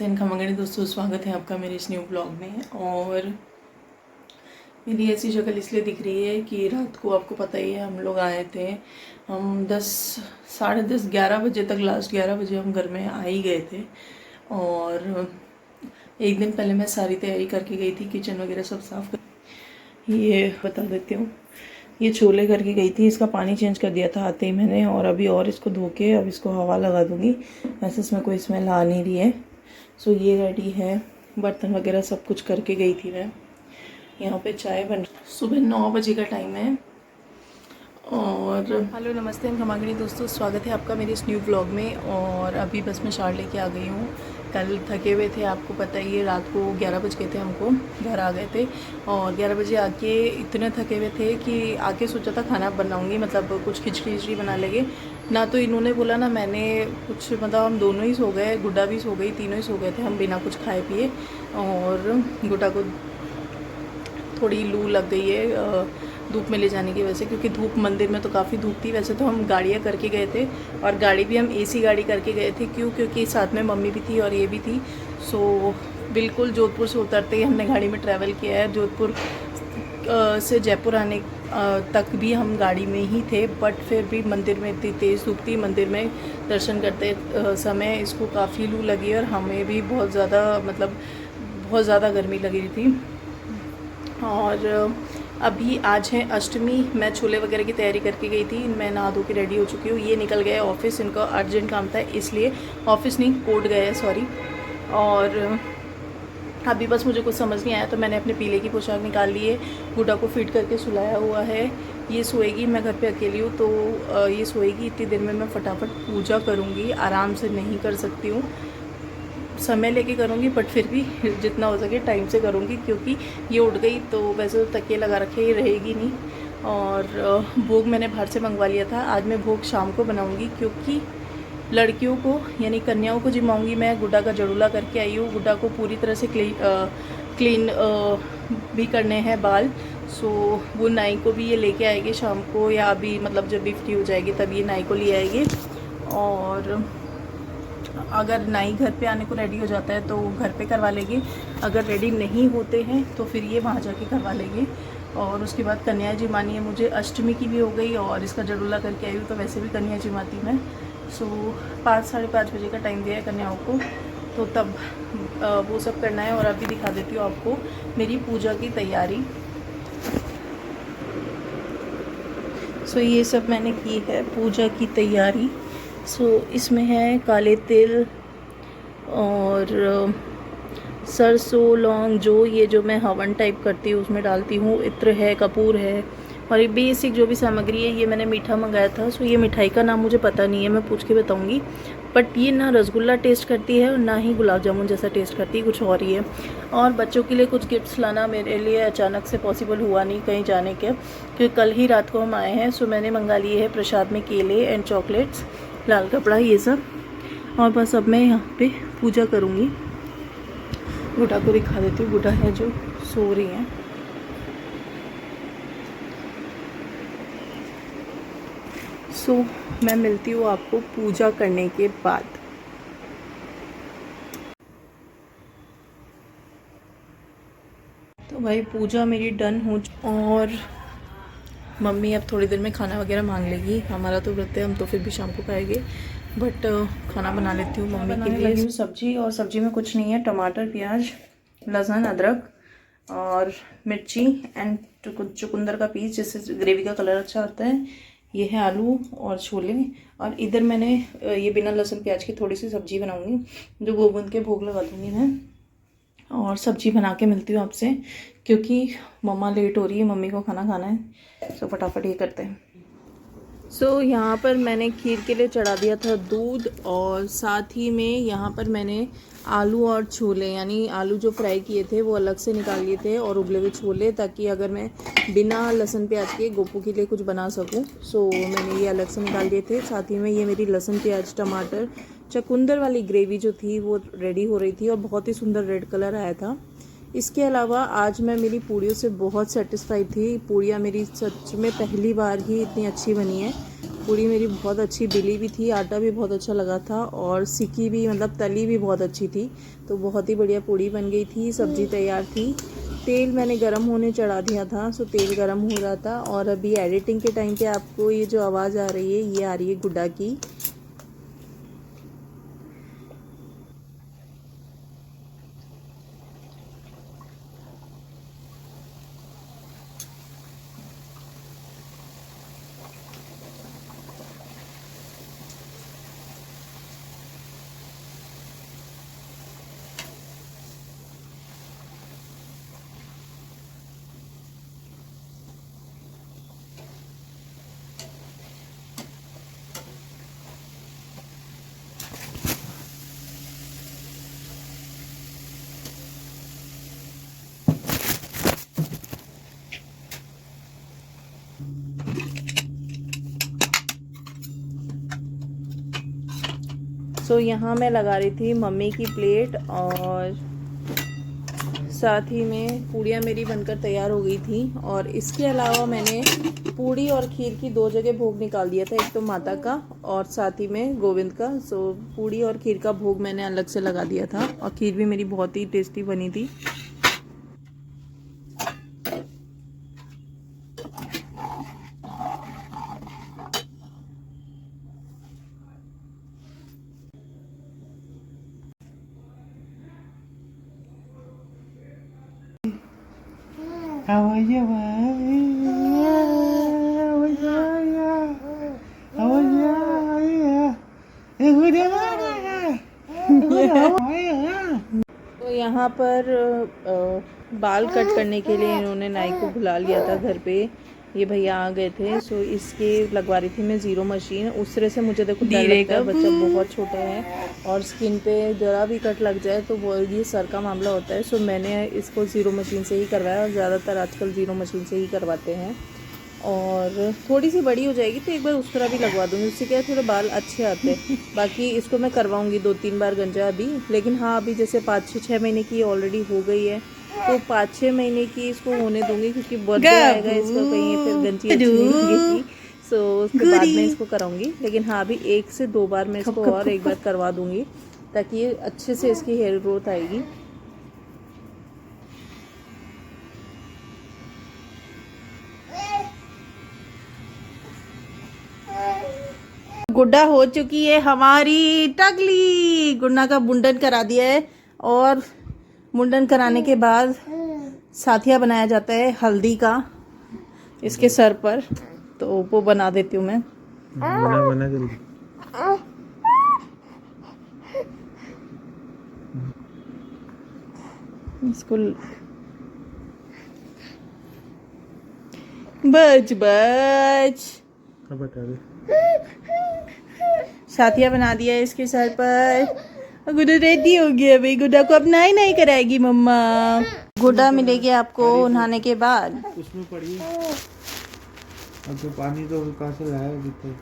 नमस्ते खमंगणी दोस्तों, स्वागत है आपका मेरे इस न्यू ब्लॉग में। और मेरी ऐसी शक्ल इसलिए दिख रही है कि रात को आपको पता ही है हम लोग आए थे। हम 10 साढ़े 10 11 बजे तक, लास्ट 11 बजे हम घर में आ ही गए थे। और एक दिन पहले मैं सारी तैयारी करके गई थी, किचन वगैरह सब साफ कर। ये बता देती हूँ, ये छोले करके गई थी, इसका पानी चेंज कर दिया था आते ही मैंने। और अभी और इसको धो के अब इसको हवा लगा दूँगी। वैसे इसमें कोई स्मेल आ नहीं रही है। सो ये रेडी है, बर्तन वगैरह सब कुछ करके गई थी मैं। यहाँ पे चाय बन, सुबह 9 बजे का टाइम है। और हेलो नमस्ते खमागणी दोस्तों, स्वागत है आपका मेरे इस न्यू ब्लॉग में। और अभी बस मैं शार लेके आ गई हूँ। कल थके हुए थे, आपको पता ही है, रात को 11 बज गए थे, हमको घर आ गए थे। और 11 बजे आके इतने थके हुए थे कि आके सोचा था खाना बनाऊंगी, मतलब कुछ खिचड़ी बना लेंगे ना। तो इन्होंने बोला ना, मैंने कुछ मतलब हम दोनों ही सो गए, गुड्डा भी सो गई, तीनों ही सो गए थे हम बिना कुछ खाए पिए। और गुड्डा को थोड़ी लू लग गई है धूप में ले जाने की वजह से, क्योंकि धूप मंदिर में तो काफ़ी धूप थी। वैसे तो हम गाड़ियाँ करके गए थे, और गाड़ी भी हम एसी गाड़ी करके गए थे। क्योंकि साथ में मम्मी भी थी और ये भी थी। सो बिल्कुल जोधपुर से उतरते ही हमने गाड़ी में ट्रैवल किया है। जोधपुर से जयपुर आने तक भी हम गाड़ी में ही थे। बट फिर भी मंदिर में इतनी तेज़ धूप थी, मंदिर में दर्शन करते समय इसको काफ़ी लू लगी, और हमें भी बहुत ज़्यादा गर्मी लगी रही थी। और अभी आज है अष्टमी। मैं छोले वगैरह की तैयारी करके गई थी, मैं नहा धो के रेडी हो चुकी हूँ। ये निकल गए ऑफिस, इनका अर्जेंट काम था, इसलिए ऑफिस नहीं कोर्ट गए, सॉरी। और अभी बस मुझे कुछ समझ नहीं आया, तो मैंने अपने पीले की पोशाक निकाल ली है, गुड्डा को फिट करके सुलाया हुआ है। ये सोएगी, मैं घर पे अकेली हूँ, तो ये सोएगी। इतनी देर में मैं फटाफट पूजा करूँगी, आराम से नहीं कर सकती हूँ, समय लेके करूँगी, बट फिर भी जितना हो सके टाइम से करूँगी, क्योंकि ये उठ गई तो वैसे तो तकिए लगा रखे ही रहेगी नहीं। और भोग मैंने बाहर से मंगवा लिया था। आज मैं भोग शाम को बनाऊँगी, क्योंकि लड़कियों को यानी कन्याओं को जिमाऊँगी मैं। गुड्डा का जड़ूला करके आई हूँ, गुड्डा को पूरी तरह से क्लीन भी करने हैं बाल। सो वो नाई को भी ये लेके आएगी शाम को, या अभी मतलब जब भी फ्री हो जाएगी तब ये नाई को ले आएगी। और अगर नाई घर पे आने को रेडी हो जाता है तो घर पे करवा लेंगे, अगर रेडी नहीं होते हैं तो फिर ये वहाँ जाके करवा लेंगे। और उसके बाद कन्या जिमानी है मुझे, अष्टमी की भी हो गई और इसका जड़ूला करके आई हूँ, तो वैसे भी कन्या जिमाती मैं। सो 5 साढ़े 5 बजे का टाइम दिया है कन्याओं को, तो तब वो सब करना है। और अभी दिखा देती हूँ आपको मेरी पूजा की तैयारी। सो ये सब मैंने की है पूजा की तैयारी। सो इसमें है काले तिल और सरसों, लौंग, जो मैं हवन टाइप करती हूँ उसमें डालती हूँ, इत्र है, कपूर है, और ये बेसिक जो भी सामग्री है। ये मैंने मीठा मंगाया था। सो ये मिठाई का नाम मुझे पता नहीं है, मैं पूछ के बताऊँगी। बट ये ना रसगुल्ला टेस्ट करती है और ना ही गुलाब जामुन जैसा टेस्ट करती है, कुछ और ही है। और बच्चों के लिए कुछ गिफ्ट्स लाना मेरे लिए अचानक से पॉसिबल हुआ नहीं कहीं जाने के, क्योंकि कल ही रात को हम आए हैं। सो मैंने मंगा लिए है प्रसाद में केले एंड चॉकलेट्स, लाल कपड़ा, ये सब। और बस अब मैं यहाँ पे पूजा करूँगी। गुड्डा को दिखा देती हूँ, गुड्डा है जो सो रही है। सो मैं मिलती हूँ आपको पूजा करने के बाद। तो भाई पूजा मेरी डन हो, और मम्मी अब थोड़ी देर में खाना वगैरह मांग लेगी। हमारा तो व्रत है, हम तो फिर भी शाम को खाएंगे, बट खाना बना लेती हूँ मम्मी के लिए। लगी हूँ सब्जी, और सब्जी में कुछ नहीं है, टमाटर, प्याज, लहसुन, अदरक और मिर्ची एंड चुकंदर का पीस, जिससे ग्रेवी का कलर अच्छा आता है। ये है आलू और छोले। और इधर मैंने ये बिना लहसुन प्याज की थोड़ी सी सब्जी बनाऊंगी, जो गोबंद के भोग लगा दूँगी मैं। और सब्जी बना के मिलती हूँ आपसे, क्योंकि मम्मा लेट हो रही है, मम्मी को खाना खाना है। सो फटाफट ये करते हैं। सो यहाँ पर मैंने खीर के लिए चढ़ा दिया था दूध, और साथ ही में यहाँ पर मैंने आलू और छोले, यानी आलू जो फ्राई किए थे वो अलग से निकाल लिए थे, और उबले हुए छोले, ताकि अगर मैं बिना लहसुन प्याज के गोपू के लिए कुछ बना सकूं। सो मैंने ये अलग से निकाल दिए थे। साथ ही में ये मेरी लहसुन प्याज टमाटर चुकंदर वाली ग्रेवी जो थी वो रेडी हो रही थी, और बहुत ही सुंदर रेड कलर आया था। इसके अलावा आज मैं मेरी पूड़ियों से बहुत सेटिस्फाइड थी। पूड़ियाँ मेरी सच में पहली बार ही इतनी अच्छी बनी है। पूड़ी मेरी बहुत अच्छी बिली भी थी, आटा भी बहुत अच्छा लगा था और सिकी भी, मतलब तली भी बहुत अच्छी थी। तो बहुत ही बढ़िया पूड़ी बन गई थी। सब्ज़ी तैयार थी। तेल मैंने गरम होने चढ़ा दिया था, सो तेल गरम हो रहा था। और अभी एडिटिंग के टाइम पे आपको ये जो आवाज़ आ रही है, ये आ रही है गुड्डा की। सो यहाँ मैं लगा रही थी मम्मी की प्लेट और साथ ही में पूड़ियाँ मेरी बनकर तैयार हो गई थी। और इसके अलावा मैंने पूड़ी और खीर की 2 जगह भोग निकाल दिया था, एक तो माता का और साथ ही में गोविंद का। सो पूड़ी और खीर का भोग मैंने अलग से लगा दिया था और खीर भी मेरी बहुत ही टेस्टी बनी थी। तो यहाँ पर बाल कट करने के लिए इन्होंने नाई को बुला लिया था घर पे। ये भैया आ गए थे। सो इसके लगवा रही थी मैं ज़ीरो मशीन। उस तरह से मुझे देखो डर लगता है, बच्चा बहुत छोटा है और स्किन पे ज़रा भी कट लग जाए तो वो ये सर का मामला होता है। सो मैंने इसको ज़ीरो मशीन से ही करवाया और ज़्यादातर आजकल ज़ीरो मशीन से ही करवाते हैं। और थोड़ी सी बड़ी हो जाएगी तो एक बार उस तरह भी लगवा दूँगी, उससे क्या है थोड़े बाल अच्छे आते हैं। बाकी इसको मैं करवाऊँगी 2-3 बार गंजा अभी। लेकिन हाँ, अभी जैसे 5-6 महीने की ऑलरेडी हो गई है तो 5-6 महीने की इसको होने दूँगी, क्योंकि बर्थडे आएगा इसका, कहीं फिर गंजी अच्छी नहीं लगेगी। सो उसके बाद में इसको कराऊँगी। लेकिन हाँ, अभी 1 से 2 बार मैं इसको और एक बार करवा दूँगी ताकि ये अच्छे से इसकी हेयर ग्रोथ आएगी। गुड्डा हो चुकी है हमारी टकली। गुड्डा का मुंडन करा दिया है और मुंडन कराने के बाद साथिया बनाया जाता है हल्दी का इसके सर पर, तो वो बना देती हूँ मैं। बना जल्दी। इसको बच बता दे। साथिया बना दिया है इसके सर पर। गुड्डा रेडी हो गया भाई। गुड्डा को अब नहाई नहीं कराएगी मम्मा। गुड्डा मिलेगी आपको नहाने के बाद। उसमें पड़ी अब तो पानी तो कहाँ से लाया अभी तक।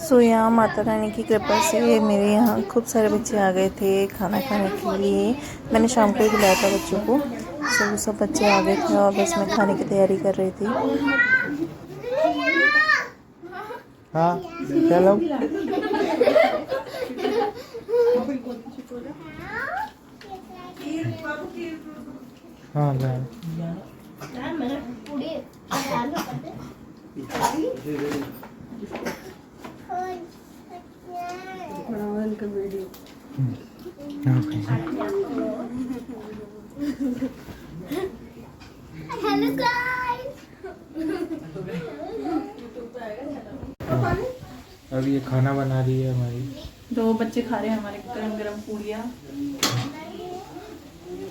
सो यहाँ माता रानी की कृपा से मेरे यहाँ खूब सारे बच्चे आ गए थे खाना खाने के लिए। मैंने शाम को ही बुलाया था बच्चों को। सो सब बच्चे आ गए थे और बस मैं खाने की तैयारी कर रही थी। हाँ चलो। हाँ हेलो गाइस। अब ये खाना बना रही है हमारी। 2 बच्चे खा रहे हैं हमारे गरम गरम पूड़ियाँ।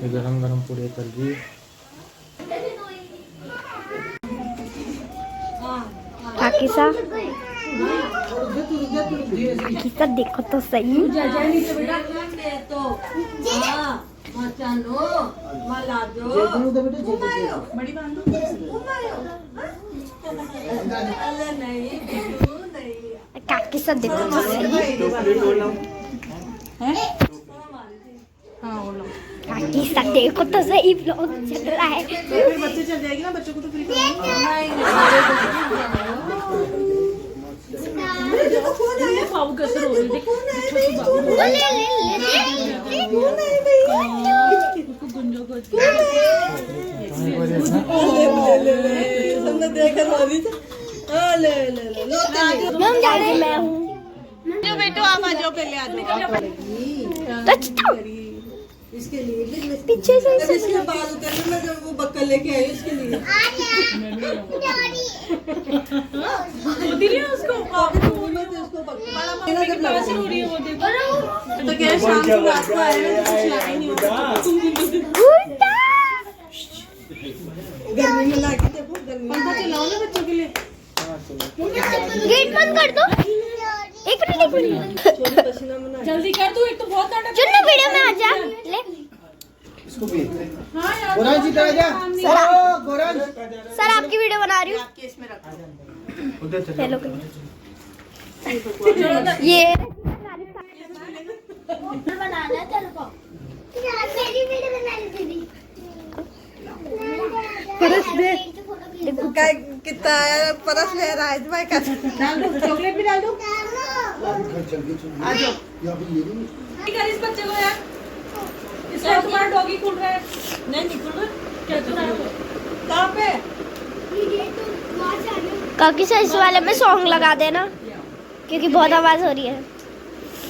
ये गरम गरम पूड़ियाँ कर दी। किसा देखो तो सही। काकी सा देखो तो सही। हाँ बोलो। काकी सा देखो तो सही ब्लॉग चल रहा है। फिर बच्चे चल जाएगी ना, बच्चों को तो फ्री मैं हूँ जो बेटो आप आ जाओ पहले आदमी इसके लिए पीछे से इसके बाल उतरने में जब वो बक्कल लेके आई उसके लिए उसको तो क्या शाम को रात को आएगा तो कुछ लाया नहीं होगा गर्मी में लाके देखो गर्मी पंखा चलाओ ना बच्चों के लिए गेट बंद कर दो। एक मिनट पसीना मना जल्दी कर तू, एक तो बहुत नाटक चुन्नू वीडियो में आ जा ले। गोरान जी आ जा। गोरान सर आपकी वीडियो बना रही हूँ। केस में रखा हेलो ये बनाना है तेरे को। मेरी वीडियो बना ली दीदी। कितना परस ले रहा है भाई का डाल दो, चॉकलेट भी डाल दो। आ जाओ कर इस बच्चे को यार, इसका तुम्हारा डॉगी खुल रहा है। नहीं निकल रहा, क्या कर रहा है? कहाँ पे काकी सर इस वाले में सॉन्ग लगा देना क्योंकि बहुत आवाज हो रही है।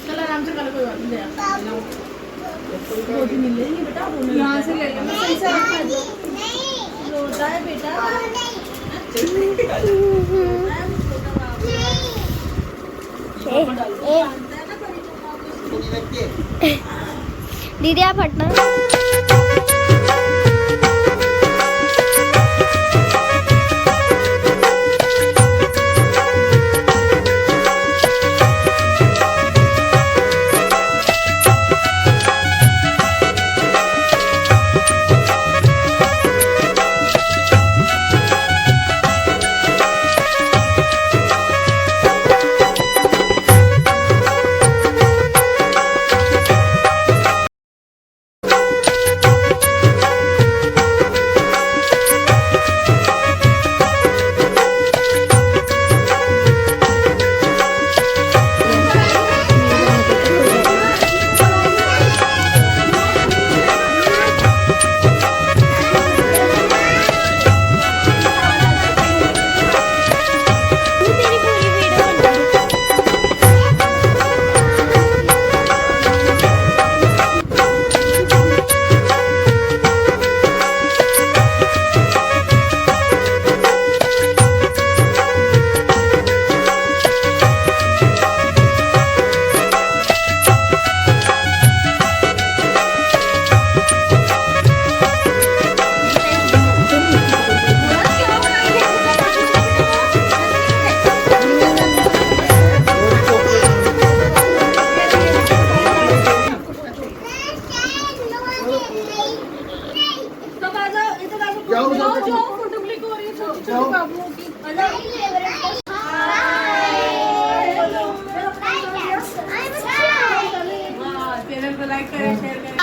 चल आराम से कर, कोई बात नहीं। रोटी मिल जाएगी बेटा, यहाँ से ले लेना सही से। रोता है बेटा। दीदी आप हटना। चैनल को लाइक करें, शेयर करें।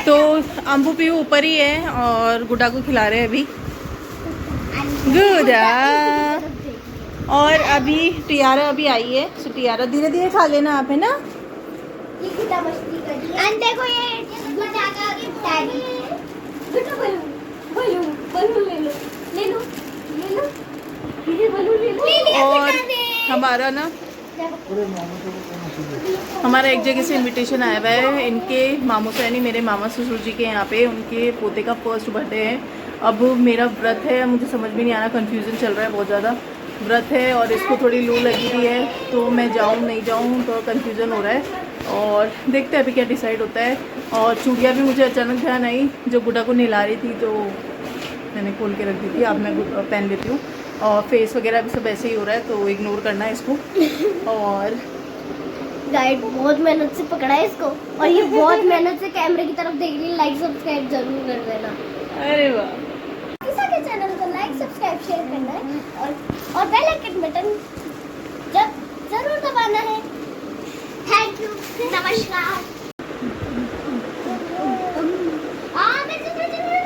तो अम्बू पी ऊपर ही है और गुड्डा को खिला रहे हैं अभी। गुड्डा और अभी टियारा अभी आई है, सो टियारा धीरे धीरे खा लेना आप, है ना। देखो ये गुड्डा का डैडी गुड्डा बलून बलून ले लो ले लो ले लो ये बलून ले लो। और हमारा ना हमारा एक जगह से इनविटेशन आया हुआ है, इनके मामू से यानी मेरे मामा ससुर जी के यहाँ पे उनके पोते का फर्स्ट बर्थडे है। अब मेरा व्रत है, मुझे समझ में नहीं आ रहा, कन्फ्यूज़न चल रहा है बहुत ज़्यादा। व्रत है और इसको थोड़ी लू लगी हुई है, तो मैं जाऊँ नहीं जाऊँ तो कन्फ्यूज़न हो रहा है और देखते हैं अभी क्या डिसाइड होता है। और चूड़ियाँ भी मुझे अचानक ध्यान आई, जो गुड्डा को नहला रही थी तो मैंने खोल के रख दी थी, अब मैं पहन लेती हूँ। और फेस वगैरह भी सब ऐसे ही हो रहा है तो इग्नोर करना है इसको। और गाइड बहुत मेहनत से पकड़ा है इसको और ये बहुत मेहनत से कैमरे की तरफ देख रही है। लाइक सब्सक्राइब जरूर कर देना। अरे वाह, किसी के चैनल को लाइक सब्सक्राइब शेयर करना है और बेल आइकन बटन जरूर दबाना है। थैंक थैंक यू, नमस्कार।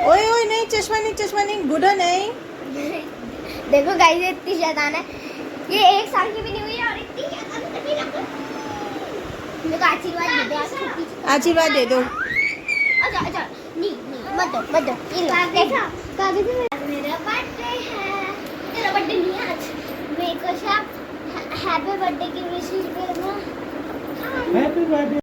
ओए ओए नहीं, चश्मा नहीं, बूढ़ा नहीं। देखो गाइस, इतनी शैतान है ये, 1 साल की भी नहीं हुई है और इतनी शैतान है। मेरे को आशीर्वाद दे दो, आशीर्वाद दे दो। अच्छा नहीं मत दो ये लो। देखा कागज में मेरा बर्थडे है। तेरा बर्थडे नहीं है आज। मेरे को सब हैप्पी बर्थडे की विशेष करना। Happy birthday.